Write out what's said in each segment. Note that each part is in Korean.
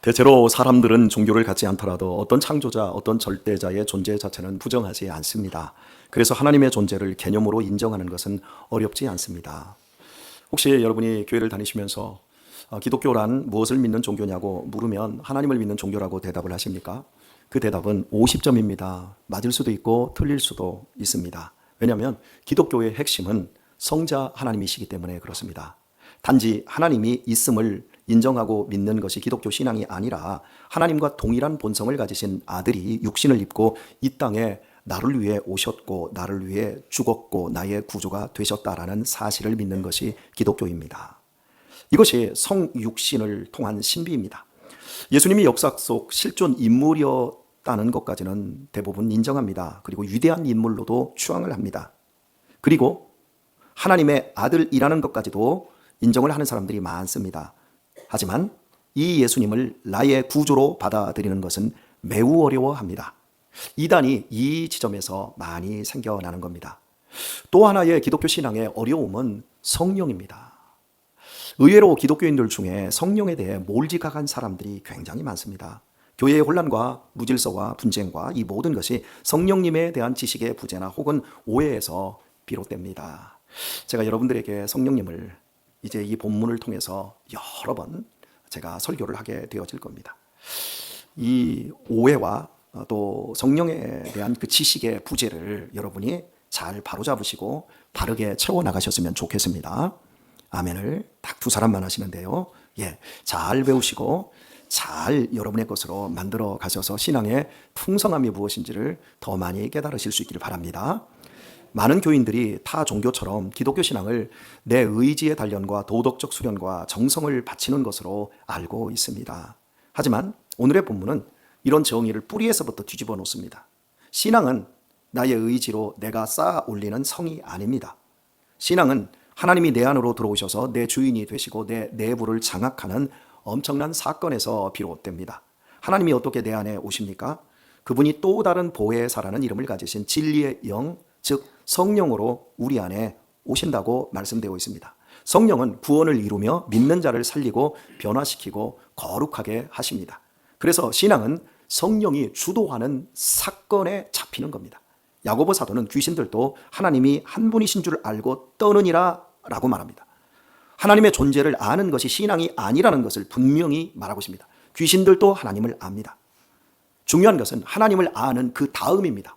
대체로 사람들은 종교를 갖지 않더라도 어떤 창조자, 어떤 절대자의 존재 자체는 부정하지 않습니다. 그래서 하나님의 존재를 개념으로 인정하는 것은 어렵지 않습니다. 혹시 여러분이 교회를 다니시면서 기독교란 무엇을 믿는 종교냐고 물으면 하나님을 믿는 종교라고 대답을 하십니까? 그 대답은 50점입니다. 맞을 수도 있고 틀릴 수도 있습니다. 왜냐하면 기독교의 핵심은 성자 하나님이시기 때문에 그렇습니다. 단지 하나님이 있음을 인정하고 믿는 것이 기독교 신앙이 아니라 하나님과 동일한 본성을 가지신 아들이 육신을 입고 이 땅에 나를 위해 오셨고 나를 위해 죽었고 나의 구주가 되셨다라는 사실을 믿는 것이 기독교입니다. 이것이 성육신을 통한 신비입니다. 예수님이 역사 속 실존 인물이었다는 것까지는 대부분 인정합니다. 그리고 위대한 인물로도 추앙을 합니다. 그리고 하나님의 아들이라는 것까지도 인정을 하는 사람들이 많습니다. 하지만 이 예수님을 나의 구주로 받아들이는 것은 매우 어려워합니다. 이단이 이 지점에서 많이 생겨나는 겁니다. 또 하나의 기독교 신앙의 어려움은 성령입니다. 의외로 기독교인들 중에 성령에 대해 몰지각한 사람들이 굉장히 많습니다. 교회의 혼란과 무질서와 분쟁과 이 모든 것이 성령님에 대한 지식의 부재나 혹은 오해에서 비롯됩니다. 제가 여러분들에게 성령님을 이제 이 본문을 통해서 여러 번 제가 설교를 하게 되어질 겁니다. 이 오해와 또 성령에 대한 그 지식의 부재를 여러분이 잘 바로잡으시고 바르게 채워나가셨으면 좋겠습니다. 아멘을 딱 두 사람만 하시는데요. 잘 배우시고 잘 여러분의 것으로 만들어 가셔서 신앙의 풍성함이 무엇인지를 더 많이 깨달으실 수 있기를 바랍니다. 많은 교인들이 타 종교처럼 기독교 신앙을 내 의지의 단련과 도덕적 수련과 정성을 바치는 것으로 알고 있습니다. 하지만 오늘의 본문은 이런 정의를 뿌리에서부터 뒤집어 놓습니다. 신앙은 나의 의지로 내가 쌓아 올리는 성이 아닙니다. 신앙은 하나님이 내 안으로 들어오셔서 내 주인이 되시고 내 내부를 장악하는 엄청난 사건에서 비롯됩니다. 하나님이 어떻게 내 안에 오십니까? 그분이 또 다른 보혜사라는 이름을 가지신 진리의 영, 즉 성령으로 우리 안에 오신다고 말씀되어 있습니다. 성령은 구원을 이루며 믿는 자를 살리고 변화시키고 거룩하게 하십니다. 그래서 신앙은 성령이 주도하는 사건에 잡히는 겁니다. 야고보 사도는 귀신들도 하나님이 한 분이신 줄 알고 떠느니라 라고 말합니다. 하나님의 존재를 아는 것이 신앙이 아니라는 것을 분명히 말하고 있습니다. 귀신들도 하나님을 압니다. 중요한 것은 하나님을 아는 그 다음입니다.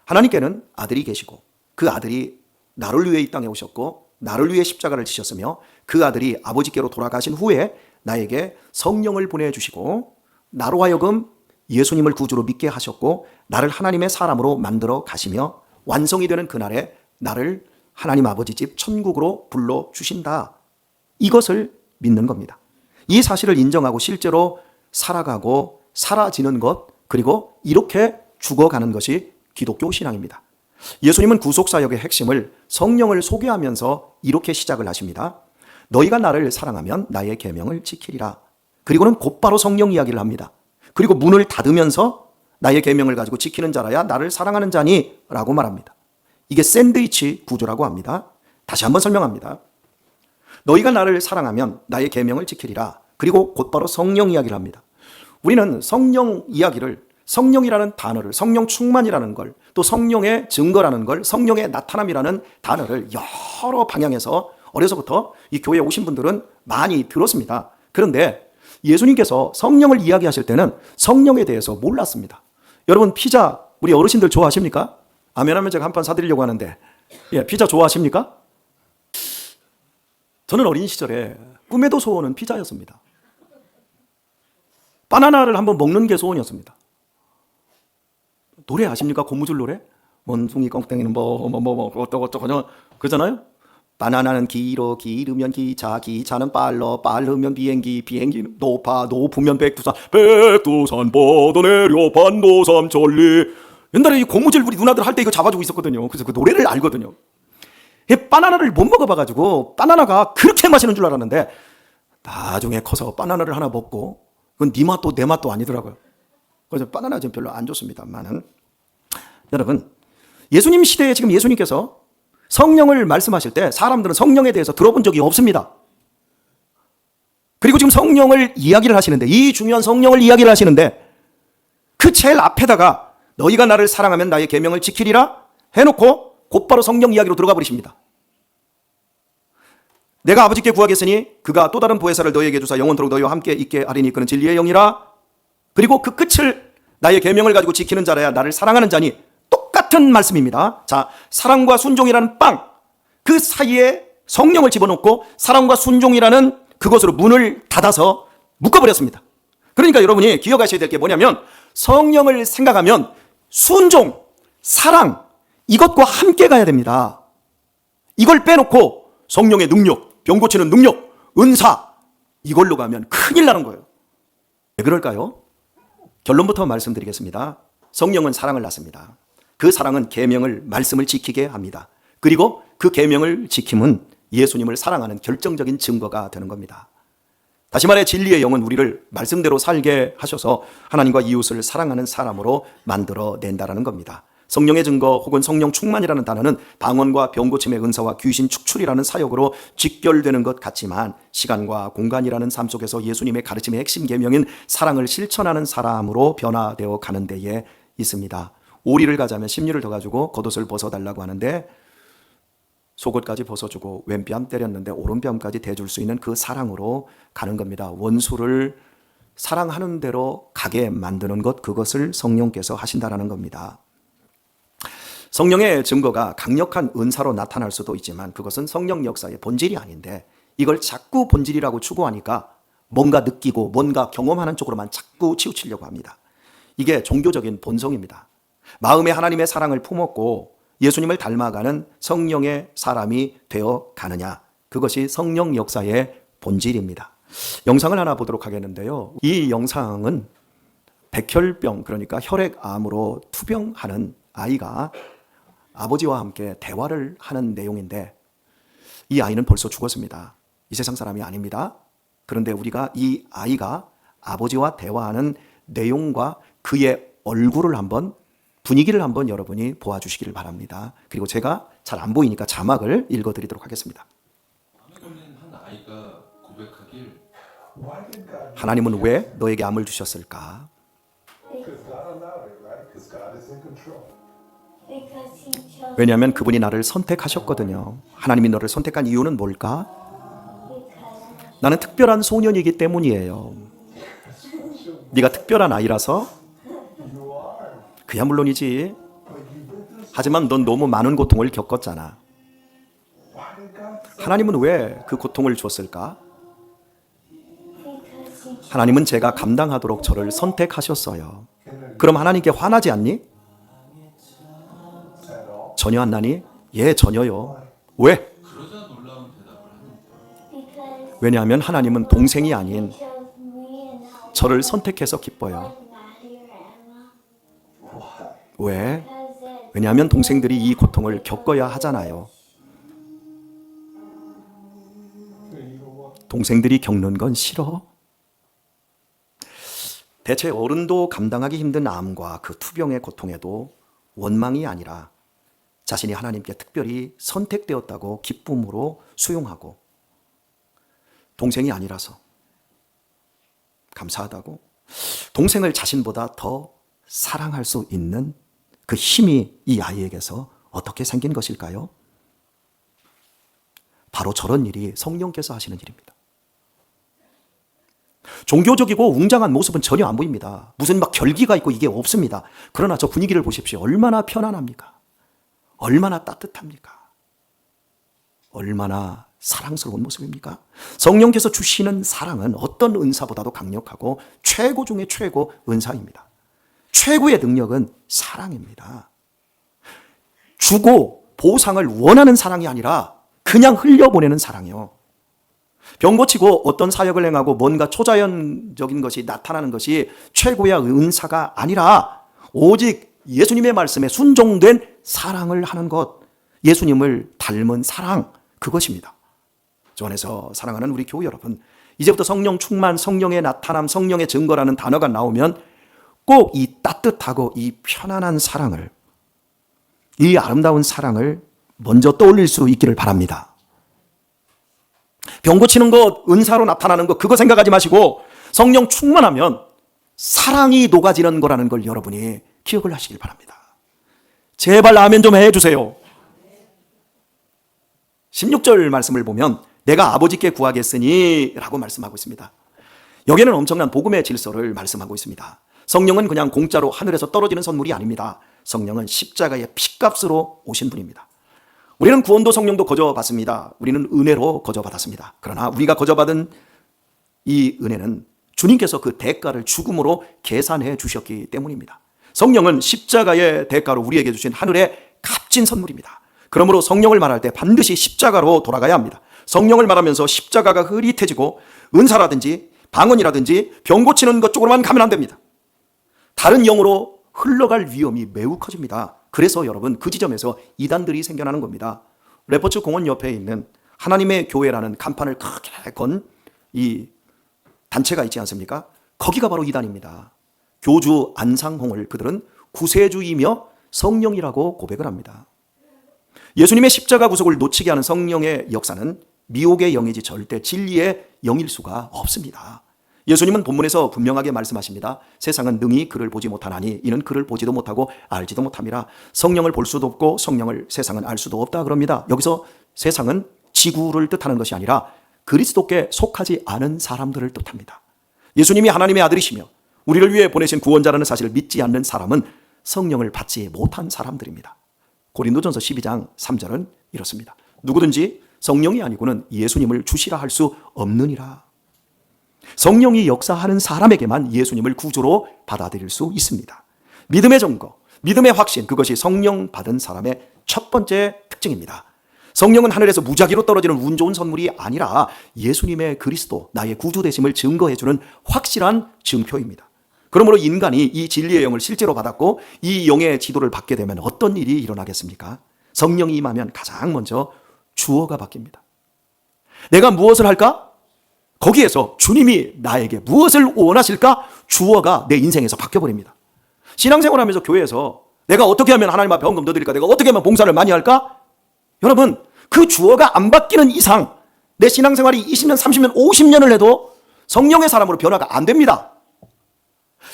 하나님께는 아들이 계시고 그 아들이 나를 위해 이 땅에 오셨고 나를 위해 십자가를 지셨으며 그 아들이 아버지께로 돌아가신 후에 나에게 성령을 보내주시고 나로 하여금 예수님을 구주로 믿게 하셨고 나를 하나님의 사람으로 만들어 가시며 완성이 되는 그날에 나를 하나님 아버지 집 천국으로 불러주신다. 이것을 믿는 겁니다. 이 사실을 인정하고 실제로 살아가고 사라지는 것, 그리고 이렇게 죽어가는 것이 기독교 신앙입니다. 예수님은 구속사역의 핵심을 성령을 소개하면서 이렇게 시작을 하십니다. 너희가 나를 사랑하면 나의 계명을 지키리라. 그리고는 곧바로 성령 이야기를 합니다. 그리고 문을 닫으면서 나의 계명을 가지고 지키는 자라야 나를 사랑하는 자니 라고 말합니다. 이게 샌드위치 구조라고 합니다. 다시 한번 설명합니다. 너희가 나를 사랑하면 나의 계명을 지키리라. 그리고 곧바로 성령 이야기를 합니다. 우리는 성령 이야기를 성령이라는 단어를 성령 충만이라는 걸 또 성령의 증거라는 걸 성령의 나타남이라는 단어를 여러 방향에서 어려서부터 이 교회에 오신 분들은 많이 들었습니다. 그런데 예수님께서 성령을 이야기하실 때는 성령에 대해서 몰랐습니다. 여러분 피자 우리 어르신들 좋아하십니까? 아멘하면 제가 한 판 사드리려고 하는데 피자 좋아하십니까? 저는 어린 시절에 꿈에도 소원은 피자였습니다. 바나나를 한번 먹는 게 소원이었습니다. 노래 아십니까? 고무줄 노래? 원숭이 꽁땡이는 어쩌고저쩌고 그러잖아요. 바나나는 길어 기르면 기차 기차는 빠르면 비행기 비행기는 높으면 백두산 뻗어내려 반도섬 천리. 옛날에 이 고무줄 우리 누나들 할 때 이거 잡아주고 있었거든요. 그래서 그 노래를 알거든요. 바나나를 못 먹어봐가지고 바나나가 그렇게 맛있는 줄 알았는데 나중에 커서 바나나를 하나 먹고 그건 네 맛도 내 맛도 아니더라고요. 그래서 바나나 좀 별로 안 좋습니다만은 여러분 예수님 시대에 지금 예수님께서 성령을 말씀하실 때 사람들은 성령에 대해서 들어본 적이 없습니다. 그리고 지금 성령을 이야기를 하시는데, 이 중요한 성령을 이야기를 하시는데 그 제일 앞에다가 너희가 나를 사랑하면 나의 계명을 지키리라 해놓고 곧바로 성령 이야기로 들어가 버리십니다. 내가 아버지께 구하겠으니 그가 또 다른 보혜사를 너희에게 주사 영원토록 너희와 함께 있게 하리니 그는 진리의 영이라. 그리고 그 끝을 나의 계명을 가지고 지키는 자라야 나를 사랑하는 자니. 똑같은 말씀입니다. 자, 사랑과 순종이라는 빵, 그 사이에 성령을 집어넣고 사랑과 순종이라는 그것으로 문을 닫아서 묶어버렸습니다. 그러니까 여러분이 기억하셔야 될 게 뭐냐면 성령을 생각하면 순종, 사랑, 이것과 함께 가야 됩니다. 이걸 빼놓고 성령의 능력, 병 고치는 능력, 은사, 이걸로 가면 큰일 나는 거예요. 왜 그럴까요? 결론부터 말씀드리겠습니다. 성령은 사랑을 낳습니다. 그 사랑은 계명을, 말씀을 지키게 합니다. 그리고 그 계명을 지킴은 예수님을 사랑하는 결정적인 증거가 되는 겁니다. 다시 말해 진리의 영은 우리를 말씀대로 살게 하셔서 하나님과 이웃을 사랑하는 사람으로 만들어낸다는 겁니다. 성령의 증거 혹은 성령 충만이라는 단어는 방언과 병고침의 은사와 귀신 축출이라는 사역으로 직결되는 것 같지만 시간과 공간이라는 삶 속에서 예수님의 가르침의 핵심 계명인 사랑을 실천하는 사람으로 변화되어 가는 데에 있습니다. 오리를 가자면 십리를 더 가지고 겉옷을 벗어달라고 하는데 속옷까지 벗어주고 왼뺨 때렸는데 오른뺨까지 대줄 수 있는 그 사랑으로 가는 겁니다. 원수를 사랑하는 대로 가게 만드는 것, 그것을 성령께서 하신다는 겁니다. 성령의 증거가 강력한 은사로 나타날 수도 있지만 그것은 성령 역사의 본질이 아닌데 이걸 자꾸 본질이라고 추구하니까 뭔가 느끼고 뭔가 경험하는 쪽으로만 자꾸 치우치려고 합니다. 이게 종교적인 본성입니다. 마음에 하나님의 사랑을 품었고 예수님을 닮아가는 성령의 사람이 되어 가느냐, 그것이 성령 역사의 본질입니다. 영상을 하나 보도록 하겠는데요. 이 영상은 백혈병, 그러니까 혈액암으로 투병하는 아이가 아버지와 함께 대화를 하는 내용인데 이 아이는 벌써 죽었습니다. 이 세상 사람이 아닙니다. 그런데 우리가 이 아이가 아버지와 대화하는 내용과 그의 얼굴을 한번, 분위기를 한번 여러분이 보아주시기를 바랍니다. 그리고 제가 잘 안 보이니까 자막을 읽어드리도록 하겠습니다. 한 아이가 고백하길 하나님은 왜 너에게 암을 주셨을까? 왜냐하면 그분이 나를 선택하셨거든요. 하나님이 너를 선택한 이유는 뭘까? 나는 특별한 소년이기 때문이에요. 네가 특별한 아이라서? 그야 물론이지. 하지만 넌 너무 많은 고통을 겪었잖아. 하나님은 왜 그 고통을 줬을까? 하나님은 제가 감당하도록 저를 선택하셨어요. 그럼 하나님께 화나지 않니? 전혀 안 나니? 예, 전혀요. 왜? 그러자 놀라운 대답을 합니다. 왜냐하면 하나님은 동생이 아닌 저를 선택해서 기뻐요. 왜? 왜냐하면 동생들이 이 고통을 겪어야 하잖아요. 동생들이 겪는 건 싫어? 대체 어른도 감당하기 힘든 암과 그 투병의 고통에도 원망이 아니라 자신이 하나님께 특별히 선택되었다고 기쁨으로 수용하고 동생이 아니라서 감사하다고 동생을 자신보다 더 사랑할 수 있는 그 힘이 이 아이에게서 어떻게 생긴 것일까요? 바로 저런 일이 성령께서 하시는 일입니다. 종교적이고 웅장한 모습은 전혀 안 보입니다. 무슨 막 결기가 있고 이게 없습니다. 그러나 저 분위기를 보십시오. 얼마나 편안합니까? 얼마나 따뜻합니까? 얼마나 사랑스러운 모습입니까? 성령께서 주시는 사랑은 어떤 은사보다도 강력하고 최고 중에 최고 은사입니다. 최고의 능력은 사랑입니다. 주고 보상을 원하는 사랑이 아니라 그냥 흘려보내는 사랑이요. 병 고치고 어떤 사역을 행하고 뭔가 초자연적인 것이 나타나는 것이 최고의 은사가 아니라 오직 예수님의 말씀에 순종된 사랑을 하는 것, 예수님을 닮은 사랑, 그것입니다. 주 안에서 사랑하는 우리 교우 여러분, 이제부터 성령 충만, 성령의 나타남, 성령의 증거라는 단어가 나오면 꼭 이 따뜻하고 이 편안한 사랑을, 이 아름다운 사랑을 먼저 떠올릴 수 있기를 바랍니다. 병 고치는 것, 은사로 나타나는 것, 그거 생각하지 마시고 성령 충만하면 사랑이 녹아지는 거라는 걸 여러분이 기억을 하시길 바랍니다. 제발 아멘 좀 해주세요. 16절 말씀을 보면 내가 아버지께 구하겠으니 라고 말씀하고 있습니다. 여기에는 엄청난 복음의 질서를 말씀하고 있습니다. 성령은 그냥 공짜로 하늘에서 떨어지는 선물이 아닙니다. 성령은 십자가의 피값으로 오신 분입니다. 우리는 구원도 성령도 거저받습니다. 우리는 은혜로 거저받았습니다. 그러나 우리가 거저받은 이 은혜는 주님께서 그 대가를 죽음으로 계산해 주셨기 때문입니다. 성령은 십자가의 대가로 우리에게 주신 하늘의 값진 선물입니다. 그러므로 성령을 말할 때 반드시 십자가로 돌아가야 합니다. 성령을 말하면서 십자가가 흐릿해지고 은사라든지 방언이라든지 병 고치는 것 쪽으로만 가면 안 됩니다. 다른 영으로 흘러갈 위험이 매우 커집니다. 그래서 여러분 그 지점에서 이단들이 생겨나는 겁니다. 레퍼츠 공원 옆에 있는 하나님의 교회라는 간판을 크게 건 이 단체가 있지 않습니까? 거기가 바로 이단입니다. 교주 안상홍을 그들은 구세주이며 성령이라고 고백을 합니다. 예수님의 십자가 구속을 놓치게 하는 성령의 역사는 미혹의 영이지 절대 진리의 영일 수가 없습니다. 예수님은 본문에서 분명하게 말씀하십니다. 세상은 능히 그를 보지 못하나니 이는 그를 보지도 못하고 알지도 못함이라. 성령을 볼 수도 없고 성령을 세상은 알 수도 없다 그럽니다. 여기서 세상은 지구를 뜻하는 것이 아니라 그리스도께 속하지 않은 사람들을 뜻합니다. 예수님이 하나님의 아들이시며 우리를 위해 보내신 구원자라는 사실을 믿지 않는 사람은 성령을 받지 못한 사람들입니다. 고린도전서 12장 3절은 이렇습니다. 누구든지 성령이 아니고는 예수님을 주시라 할 수 없느니라. 성령이 역사하는 사람에게만 예수님을 구주로 받아들일 수 있습니다. 믿음의 증거, 믿음의 확신, 그것이 성령 받은 사람의 첫 번째 특징입니다. 성령은 하늘에서 무작위로 떨어지는 운 좋은 선물이 아니라 예수님의 그리스도, 나의 구주 되심을 증거해주는 확실한 증표입니다. 그러므로 인간이 이 진리의 영을 실제로 받았고 이 영의 지도를 받게 되면 어떤 일이 일어나겠습니까? 성령이 임하면 가장 먼저 주어가 바뀝니다. 내가 무엇을 할까? 거기에서 주님이 나에게 무엇을 원하실까? 주어가 내 인생에서 바뀌어버립니다. 신앙생활하면서 교회에서 내가 어떻게 하면 하나님 앞에 헌금 더 드릴까? 내가 어떻게 하면 봉사를 많이 할까? 여러분, 그 주어가 안 바뀌는 이상 내 신앙생활이 20년, 30년, 50년을 해도 성령의 사람으로 변화가 안 됩니다.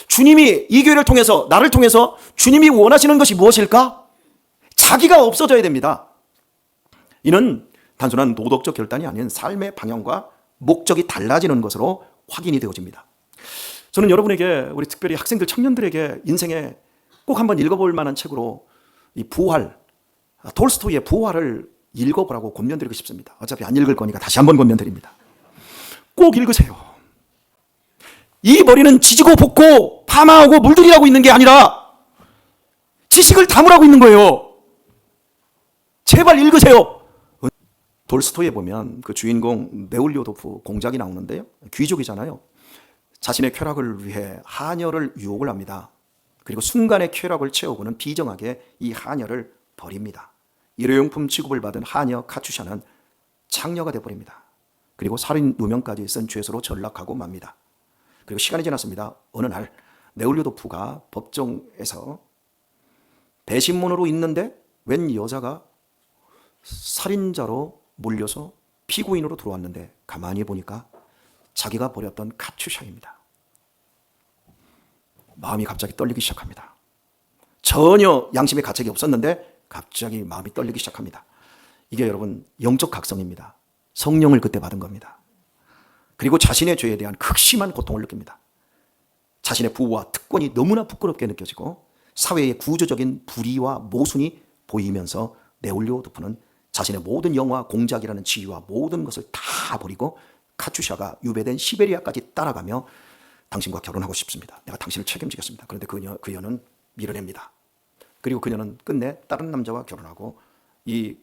주님이 이 교회를 통해서, 나를 통해서 주님이 원하시는 것이 무엇일까? 자기가 없어져야 됩니다. 이는 단순한 도덕적 결단이 아닌 삶의 방향과 목적이 달라지는 것으로 확인이 되어집니다. 저는 여러분에게, 우리 특별히 학생들, 청년들에게 인생에 꼭 한번 읽어볼 만한 책으로 이 부활, 톨스토이의 부활을 읽어보라고 권면드리고 싶습니다. 어차피 안 읽을 거니까 다시 한번 권면드립니다. 꼭 읽으세요. 이 머리는 지지고 볶고 파마하고 물들이라고 있는 게 아니라 지식을 담으라고 있는 거예요. 제발 읽으세요. 돌스토이에 보면 그 주인공 네올리오도프 공작이 나오는데요. 귀족이잖아요. 자신의 쾌락을 위해 하녀를 유혹을 합니다. 그리고 순간의 쾌락을 채우고는 비정하게 이 하녀를 버립니다. 일회용품 취급을 받은 하녀 카츄샤는 창녀가 되어버립니다. 그리고 살인 누명까지 쓴 죄수로 전락하고 맙니다. 그리고 시간이 지났습니다. 어느 날 네올리오도프가 법정에서 배신문으로 있는데 웬 여자가 살인자로 몰려서 피고인으로 들어왔는데 가만히 보니까 자기가 버렸던 카츄샤입니다. 마음이 갑자기 떨리기 시작합니다. 전혀 양심의 가책이 없었는데 갑자기 마음이 떨리기 시작합니다. 이게 여러분 영적 각성입니다. 성령을 그때 받은 겁니다. 그리고 자신의 죄에 대한 극심한 고통을 느낍니다. 자신의 부와 특권이 너무나 부끄럽게 느껴지고 사회의 구조적인 불의와 모순이 보이면서 네올리오도프는 자신의 모든 영화 공작이라는 지위와 모든 것을 다 버리고 카츄샤가 유배된 시베리아까지 따라가며 당신과 결혼하고 싶습니다. 내가 당신을 책임지겠습니다. 그런데 그 여는 밀어냅니다. 그리고 그녀는 끝내 다른 남자와 결혼하고 이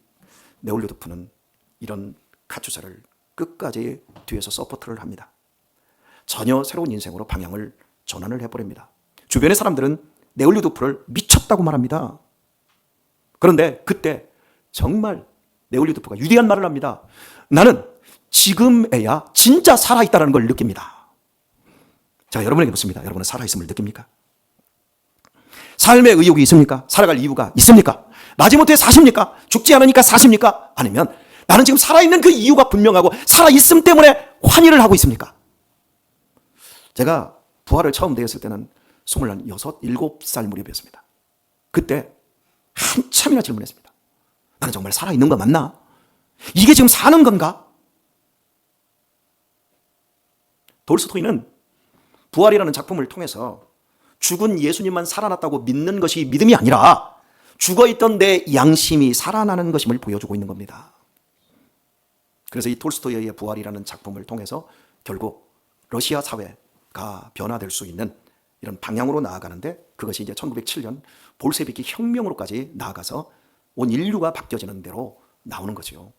네올리오도프는 이런 카츄샤를 끝까지 뒤에서 서포트를 합니다. 전혀 새로운 인생으로 방향을 전환을 해버립니다. 주변의 사람들은 네올리오도프를 미쳤다고 말합니다. 그런데 그때 정말 네올리오도프가 위대한 말을 합니다. 나는 지금에야 진짜 살아있다는 걸 느낍니다. 제가 여러분에게 묻습니다. 여러분은 살아있음을 느낍니까? 삶의 의욕이 있습니까? 살아갈 이유가 있습니까? 마지못해 사십니까? 죽지 않으니까 사십니까? 아니면 나는 지금 살아있는 그 이유가 분명하고 살아있음 때문에 환희를 하고 있습니까? 제가 부활을 처음 되었을 때는 26, 7살 무렵이었습니다. 그때 한참이나 질문했습니다. 나는 정말 살아있는 거 맞나? 이게 지금 사는 건가? 돌스토이는 부활이라는 작품을 통해서 죽은 예수님만 살아났다고 믿는 것이 믿음이 아니라 죽어있던 내 양심이 살아나는 것임을 보여주고 있는 겁니다. 그래서 이 톨스토이의 부활이라는 작품을 통해서 결국 러시아 사회가 변화될 수 있는 이런 방향으로 나아가는데, 그것이 이제 1907년 볼셰비키 혁명으로까지 나아가서 온 인류가 바뀌어지는 대로 나오는 거죠.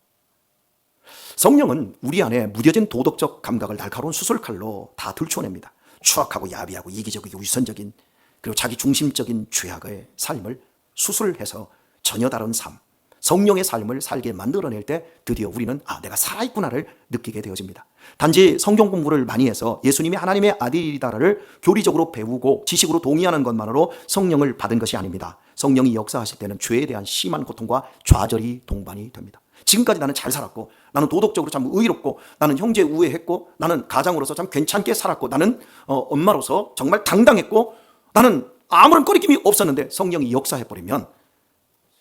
성령은 우리 안에 무뎌진 도덕적 감각을 날카로운 수술칼로 다 들추어냅니다. 추악하고 야비하고 이기적이고 위선적인, 그리고 자기 중심적인 죄악의 삶을 수술해서 전혀 다른 삶, 성령의 삶을 살게 만들어낼 때 드디어 우리는 내가 살아있구나를 느끼게 되어집니다. 단지 성경 공부를 많이 해서 예수님이 하나님의 아들이다를 교리적으로 배우고 지식으로 동의하는 것만으로 성령을 받은 것이 아닙니다. 성령이 역사하실 때는 죄에 대한 심한 고통과 좌절이 동반이 됩니다. 지금까지 나는 잘 살았고, 나는 도덕적으로 참 의롭고, 나는 형제 우애했고, 나는 가장으로서 참 괜찮게 살았고, 나는 엄마로서 정말 당당했고, 나는 아무런 꺼리낌이 없었는데 성령이 역사해버리면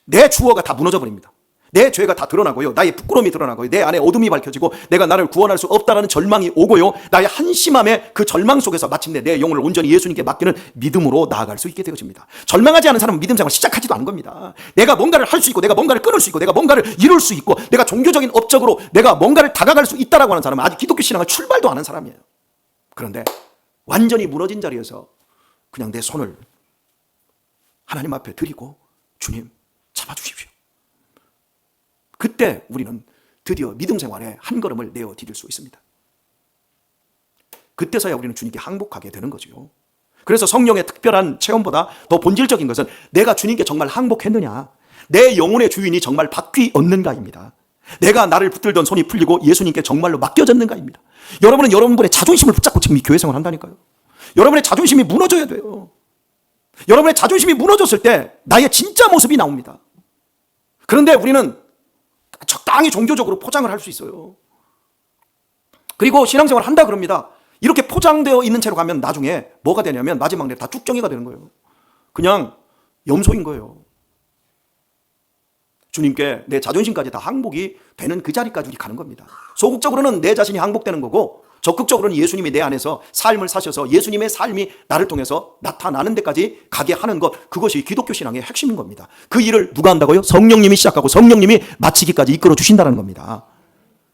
내 주어가 다 무너져 버립니다. 내 죄가 다 드러나고요, 나의 부끄러움이 드러나고요, 내 안에 어둠이 밝혀지고 내가 나를 구원할 수 없다라는 절망이 오고요, 나의 한심함의 그 절망 속에서 마침내 내 영혼을 온전히 예수님께 맡기는 믿음으로 나아갈 수 있게 되어집니다. 절망하지 않은 사람은 믿음 생활 시작하지도 않은 겁니다. 내가 뭔가를 할 수 있고, 내가 뭔가를 끊을 수 있고, 내가 뭔가를 이룰 수 있고, 내가 종교적인 업적으로 내가 뭔가를 다가갈 수 있다라고 하는 사람은 아직 기독교 신앙을 출발도 안 한 사람이에요. 그런데 완전히 무너진 자리에서 그냥 내 손을 하나님 앞에 드리고, 주님 잡아주십시오. 그때 우리는 드디어 믿음 생활에 한 걸음을 내어 디딜 수 있습니다. 그때서야 우리는 주님께 항복하게 되는 거죠. 그래서 성령의 특별한 체험보다 더 본질적인 것은 내가 주님께 정말 항복했느냐, 내 영혼의 주인이 정말 바뀌었는가입니다. 내가 나를 붙들던 손이 풀리고 예수님께 정말로 맡겨졌는가입니다. 여러분은 여러분의 자존심을 붙잡고 지금 이 교회 생활을 한다니까요. 여러분의 자존심이 무너져야 돼요. 여러분의 자존심이 무너졌을 때 나의 진짜 모습이 나옵니다. 그런데 우리는 적당히 종교적으로 포장을 할 수 있어요. 그리고 신앙생활을 한다 그럽니다. 이렇게 포장되어 있는 채로 가면 나중에 뭐가 되냐면 마지막에 다 쭉정이가 되는 거예요. 그냥 염소인 거예요. 주님께 내 자존심까지 다 항복이 되는 그 자리까지 우리 가는 겁니다. 소극적으로는 내 자신이 항복되는 거고, 적극적으로는 예수님이 내 안에서 삶을 사셔서 예수님의 삶이 나를 통해서 나타나는 데까지 가게 하는 것, 그것이 기독교 신앙의 핵심인 겁니다. 그 일을 누가 한다고요? 성령님이 시작하고 성령님이 마치기까지 이끌어 주신다는 겁니다.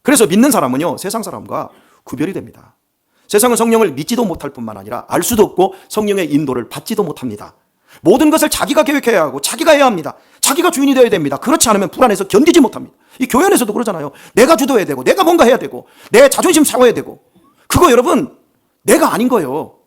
그래서 믿는 사람은요, 세상 사람과 구별이 됩니다. 세상은 성령을 믿지도 못할 뿐만 아니라 알 수도 없고 성령의 인도를 받지도 못합니다. 모든 것을 자기가 계획해야 하고 자기가 해야 합니다. 자기가 주인이 되어야 됩니다. 그렇지 않으면 불안해서 견디지 못합니다. 이 교회 안에서도 그러잖아요. 내가 주도해야 되고, 내가 뭔가 해야 되고, 내 자존심 사워야 되고, 그거 여러분 내가 아닌 거예요.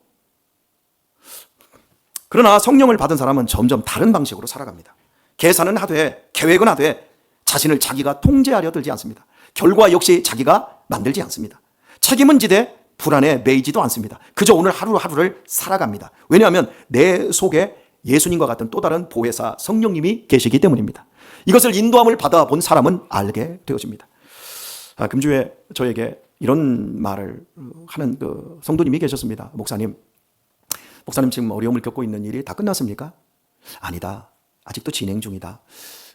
그러나 성령을 받은 사람은 점점 다른 방식으로 살아갑니다. 계산은 하되 계획은 하되 자신을 자기가 통제하려 들지 않습니다. 결과 역시 자기가 만들지 않습니다. 책임은 지되 불안에 매이지도 않습니다. 그저 오늘 하루하루를 살아갑니다. 왜냐하면 내 속에 예수님과 같은 또 다른 보혜사 성령님이 계시기 때문입니다. 이것을 인도함을 받아본 사람은 알게 되어집니다. 금주에 저에게 이런 말을 하는 그 성도님이 계셨습니다. 목사님 지금 어려움을 겪고 있는 일이 다 끝났습니까? 아니다. 아직도 진행 중이다.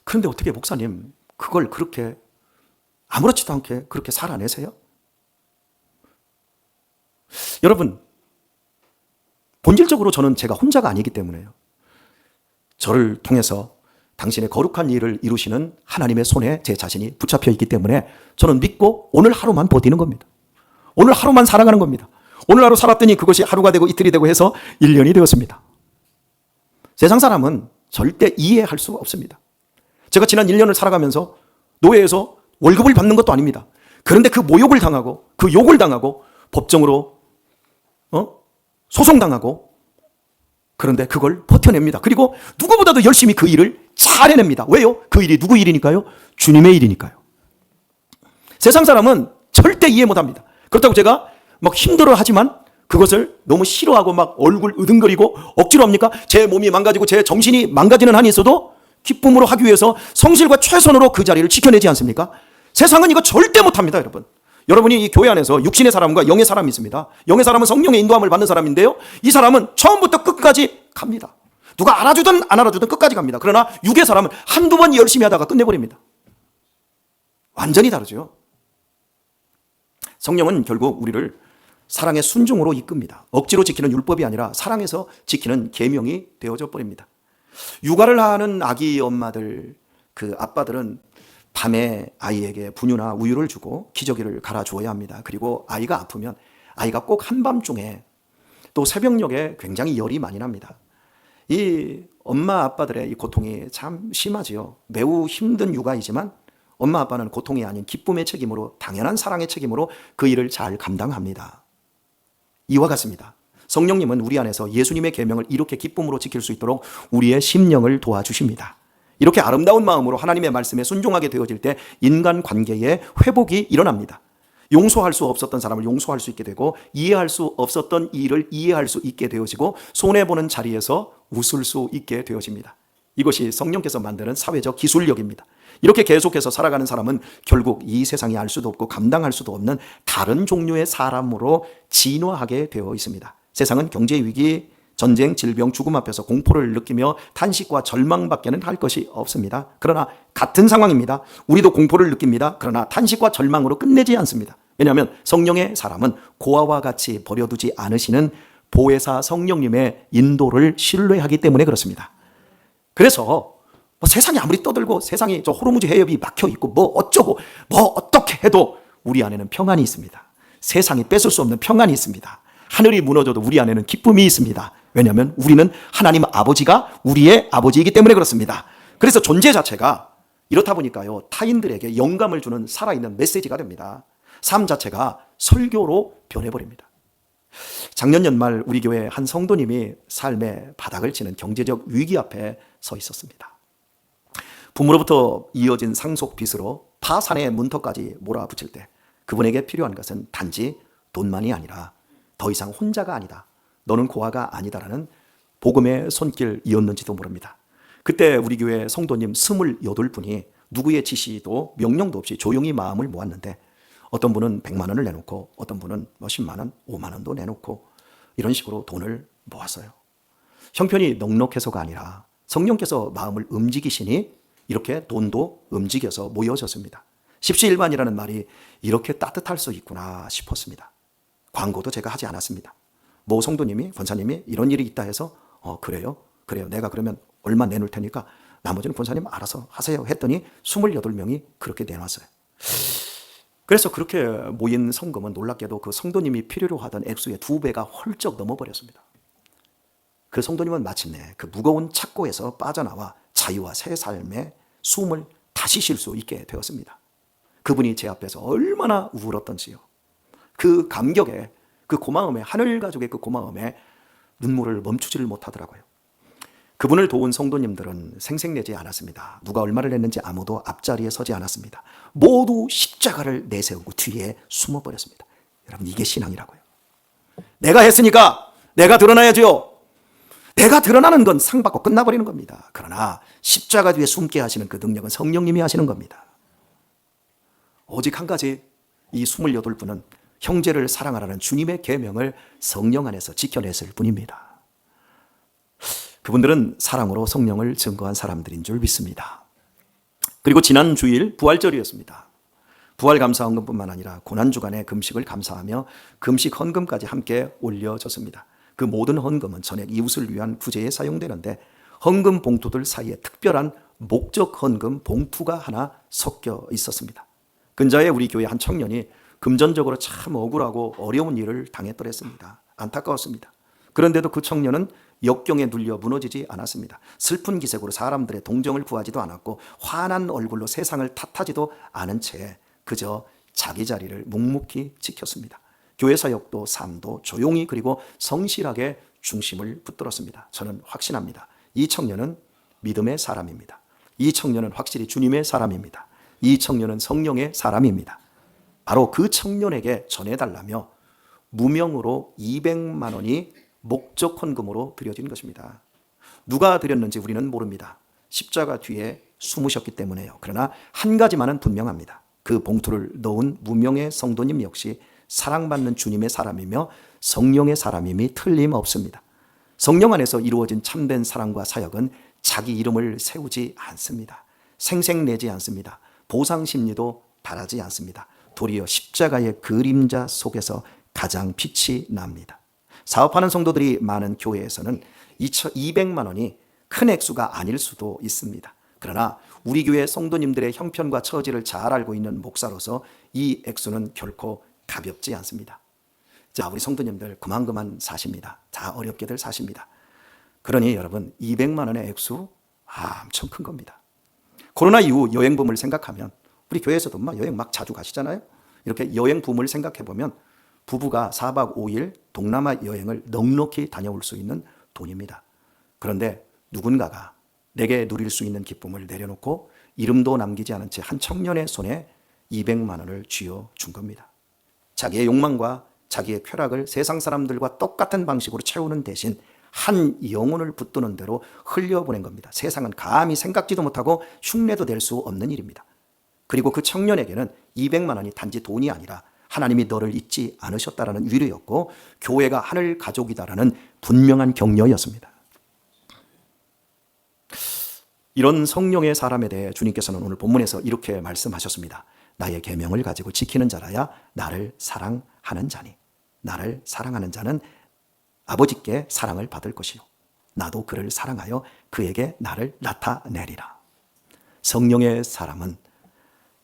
그런데 어떻게 목사님 그걸 그렇게 아무렇지도 않게 그렇게 살아내세요? 여러분, 본질적으로 저는 제가 혼자가 아니기 때문에요. 저를 통해서 당신의 거룩한 일을 이루시는 하나님의 손에 제 자신이 붙잡혀 있기 때문에 저는 믿고 오늘 하루만 버티는 겁니다. 오늘 하루만 살아가는 겁니다. 오늘 하루 살았더니 그것이 하루가 되고 이틀이 되고 해서 1년이 되었습니다. 세상 사람은 절대 이해할 수 없습니다. 제가 지난 1년을 살아가면서 노예에서 월급을 받는 것도 아닙니다. 그런데 그 모욕을 당하고 그 욕을 당하고 법정으로 소송당하고, 그런데 그걸 버텨냅니다. 그리고 누구보다도 열심히 그 일을 잘 해냅니다. 왜요? 그 일이 누구 일이니까요? 주님의 일이니까요. 세상 사람은 절대 이해 못합니다. 그렇다고 제가 막 힘들어하지만 그것을 너무 싫어하고 막 얼굴 으둥거리고 억지로 합니까? 제 몸이 망가지고 제 정신이 망가지는 한이 있어도 기쁨으로 하기 위해서 성실과 최선으로 그 자리를 지켜내지 않습니까? 세상은 이거 절대 못합니다, 여러분. 여러분이 이 교회 안에서 육신의 사람과 영의 사람이 있습니다. 영의 사람은 성령의 인도함을 받는 사람인데요, 이 사람은 처음부터 끝까지 갑니다. 누가 알아주든 안 알아주든 끝까지 갑니다. 그러나 육의 사람은 한두 번 열심히 하다가 끝내버립니다. 완전히 다르죠. 성령은 결국 우리를 사랑의 순종으로 이끕니다. 억지로 지키는 율법이 아니라 사랑해서 지키는 계명이 되어져 버립니다. 육아를 하는 아기 엄마들, 그 아빠들은 밤에 아이에게 분유나 우유를 주고 기저귀를 갈아주어야 합니다. 그리고 아이가 아프면 아이가 꼭 한밤중에 또 새벽녘에 굉장히 열이 많이 납니다. 이 엄마 아빠들의 이 고통이 참 심하지요. 매우 힘든 육아이지만 엄마 아빠는 고통이 아닌 기쁨의 책임으로, 당연한 사랑의 책임으로 그 일을 잘 감당합니다. 이와 같습니다. 성령님은 우리 안에서 예수님의 계명을 이렇게 기쁨으로 지킬 수 있도록 우리의 심령을 도와주십니다. 이렇게 아름다운 마음으로 하나님의 말씀에 순종하게 되어질 때 인간 관계의 회복이 일어납니다. 용서할 수 없었던 사람을 용서할 수 있게 되고, 이해할 수 없었던 일을 이해할 수 있게 되어지고, 손해보는 자리에서 웃을 수 있게 되어집니다. 이것이 성령께서 만드는 사회적 기술력입니다. 이렇게 계속해서 살아가는 사람은 결국 이 세상이 알 수도 없고 감당할 수도 없는 다른 종류의 사람으로 진화하게 되어 있습니다. 세상은 경제 위기, 전쟁, 질병, 죽음 앞에서 공포를 느끼며 탄식과 절망밖에는 할 것이 없습니다. 그러나 같은 상황입니다. 우리도 공포를 느낍니다. 그러나 탄식과 절망으로 끝내지 않습니다. 왜냐하면 성령의 사람은 고아와 같이 버려두지 않으시는 보혜사 성령님의 인도를 신뢰하기 때문에 그렇습니다. 그래서 세상이 아무리 떠들고 세상이 저 호르무즈 해협이 막혀 있고 뭐 어쩌고 뭐 어떻게 해도 우리 안에는 평안이 있습니다. 세상이 뺏을 수 없는 평안이 있습니다. 하늘이 무너져도 우리 안에는 기쁨이 있습니다. 왜냐하면 우리는 하나님 아버지가 우리의 아버지이기 때문에 그렇습니다. 그래서 존재 자체가 이렇다 보니까요, 타인들에게 영감을 주는 살아있는 메시지가 됩니다. 삶 자체가 설교로 변해버립니다. 작년 연말 우리 교회 한 성도님이 삶의 바닥을 치는 경제적 위기 앞에 서 있었습니다. 부모로부터 이어진 상속 빚으로 파산의 문턱까지 몰아붙일 때 그분에게 필요한 것은 단지 돈만이 아니라 더 이상 혼자가 아니다, 너는 고아가 아니다라는 복음의 손길이었는지도 모릅니다. 그때 우리 교회 성도님 28분이 누구의 지시도 명령도 없이 조용히 마음을 모았는데, 어떤 분은 100만 원을 내놓고 어떤 분은 10만 원, 5만 원도 내놓고 이런 식으로 돈을 모았어요. 형편이 넉넉해서가 아니라 성령께서 마음을 움직이시니 이렇게 돈도 움직여서 모여졌습니다. 십시일반이라는 말이 이렇게 따뜻할 수 있구나 싶었습니다. 광고도 제가 하지 않았습니다. 모 성도님이, 권사님이 이런 일이 있다 해서 그래요? 내가 그러면 얼마 내놓을 테니까 나머지는 권사님 알아서 하세요 했더니 28명이 그렇게 내놨어요. 그래서 그렇게 모인 성금은 놀랍게도 그 성도님이 필요로 하던 액수의 2배가 헐쩍 넘어버렸습니다. 그 성도님은 마침내 그 무거운 착고에서 빠져나와 자유와 새 삶의 숨을 다시 쉴 수 있게 되었습니다. 그분이 제 앞에서 얼마나 울었던지요. 그 감격에, 그 고마움에, 하늘 가족의 그 고마움에 눈물을 멈추지를 못하더라고요. 그분을 도운 성도님들은 생색내지 않았습니다. 누가 얼마를 냈는지 아무도 앞자리에 서지 않았습니다. 모두 십자가를 내세우고 뒤에 숨어버렸습니다. 여러분, 이게 신앙이라고요. 내가 했으니까 내가 드러나야죠. 내가 드러나는 건 상 받고 끝나버리는 겁니다. 그러나 십자가 뒤에 숨게 하시는 그 능력은 성령님이 하시는 겁니다. 오직 한 가지, 이 28분은 형제를 사랑하라는 주님의 계명을 성령 안에서 지켜냈을 뿐입니다. 그분들은 사랑으로 성령을 증거한 사람들인 줄 믿습니다. 그리고 지난 주일 부활절이었습니다. 부활 감사 헌금뿐만 아니라 고난주간의 금식을 감사하며 금식 헌금까지 함께 올려졌습니다. 그 모든 헌금은 전액 이웃을 위한 구제에 사용되는데, 헌금 봉투들 사이에 특별한 목적 헌금 봉투가 하나 섞여 있었습니다. 근자에 우리 교회 한 청년이 금전적으로 참 억울하고 어려운 일을 당했더랬습니다. 안타까웠습니다. 그런데도 그 청년은 역경에 눌려 무너지지 않았습니다. 슬픈 기색으로 사람들의 동정을 구하지도 않았고 환한 얼굴로 세상을 탓하지도 않은 채 그저 자기 자리를 묵묵히 지켰습니다. 교회 사역도 삶도 조용히 그리고 성실하게 중심을 붙들었습니다. 저는 확신합니다. 이 청년은 믿음의 사람입니다. 이 청년은 확실히 주님의 사람입니다. 이 청년은 성령의 사람입니다. 바로 그 청년에게 전해달라며 무명으로 200만 원이 목적 헌금으로 드려진 것입니다. 누가 드렸는지 우리는 모릅니다. 십자가 뒤에 숨으셨기 때문에요. 그러나 한 가지만은 분명합니다. 그 봉투를 넣은 무명의 성도님 역시 사랑받는 주님의 사람이며 성령의 사람임이 틀림없습니다. 성령 안에서 이루어진 참된 사랑과 사역은 자기 이름을 세우지 않습니다. 생색내지 않습니다. 보상 심리도 바라지 않습니다. 도리어 십자가의 그림자 속에서 가장 빛이 납니다. 사업하는 성도들이 많은 교회에서는 200만 원이 큰 액수가 아닐 수도 있습니다. 그러나 우리 교회 성도님들의 형편과 처지를 잘 알고 있는 목사로서 이 액수는 결코 가볍지 않습니다. 자, 우리 성도님들 그만 사십니다. 다 어렵게들 사십니다. 그러니 여러분 200만 원의 액수 엄청 큰 겁니다. 코로나 이후 여행 붐을 생각하면 우리 교회에서도 여행 막 자주 가시잖아요. 이렇게 여행 붐을 생각해 보면 부부가 4박 5일 동남아 여행을 넉넉히 다녀올 수 있는 돈입니다. 그런데 누군가가 내게 누릴 수 있는 기쁨을 내려놓고 이름도 남기지 않은 채 한 청년의 손에 200만 원을 쥐어 준 겁니다. 자기의 욕망과 자기의 쾌락을 세상 사람들과 똑같은 방식으로 채우는 대신 한 영혼을 붙드는 대로 흘려보낸 겁니다. 세상은 감히 생각지도 못하고 흉내도 낼 수 없는 일입니다. 그리고 그 청년에게는 200만 원이 단지 돈이 아니라 하나님이 너를 잊지 않으셨다라는 위로였고 교회가 하늘 가족이다라는 분명한 격려였습니다. 이런 성령의 사람에 대해 주님께서는 오늘 본문에서 이렇게 말씀하셨습니다. 나의 계명을 가지고 지키는 자라야 나를 사랑하는 자니 나를 사랑하는 자는 아버지께 사랑을 받을 것이요 나도 그를 사랑하여 그에게 나를 나타내리라. 성령의 사람은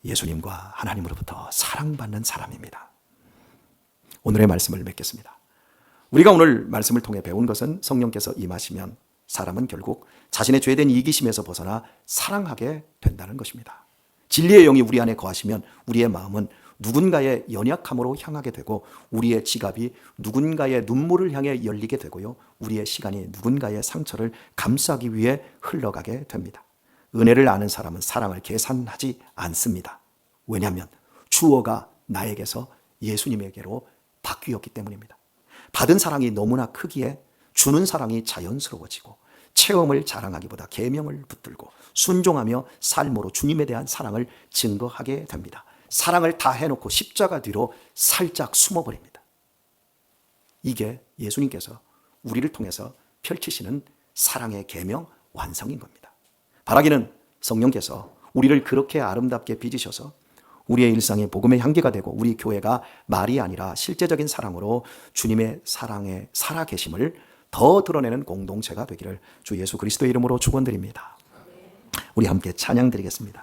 예수님과 하나님으로부터 사랑받는 사람입니다. 오늘의 말씀을 맺겠습니다. 우리가 오늘 말씀을 통해 배운 것은 성령께서 임하시면 사람은 결국 자신의 죄된 이기심에서 벗어나 사랑하게 된다는 것입니다. 진리의 영이 우리 안에 거하시면 우리의 마음은 누군가의 연약함으로 향하게 되고 우리의 지갑이 누군가의 눈물을 향해 열리게 되고요. 우리의 시간이 누군가의 상처를 감싸기 위해 흘러가게 됩니다. 은혜를 아는 사람은 사랑을 계산하지 않습니다. 왜냐하면 주어가 나에게서 예수님에게로 바뀌었기 때문입니다. 받은 사랑이 너무나 크기에 주는 사랑이 자연스러워지고 체험을 자랑하기보다 계명을 붙들고 순종하며 삶으로 주님에 대한 사랑을 증거하게 됩니다. 사랑을 다 해놓고 십자가 뒤로 살짝 숨어버립니다. 이게 예수님께서 우리를 통해서 펼치시는 사랑의 계명 완성인 겁니다. 바라기는 성령께서 우리를 그렇게 아름답게 빚으셔서 우리의 일상에 복음의 향기가 되고 우리 교회가 말이 아니라 실제적인 사랑으로 주님의 사랑에 살아계심을 더 드러내는 공동체가 되기를 주 예수 그리스도의 이름으로 축원드립니다. 우리 함께 찬양 드리겠습니다.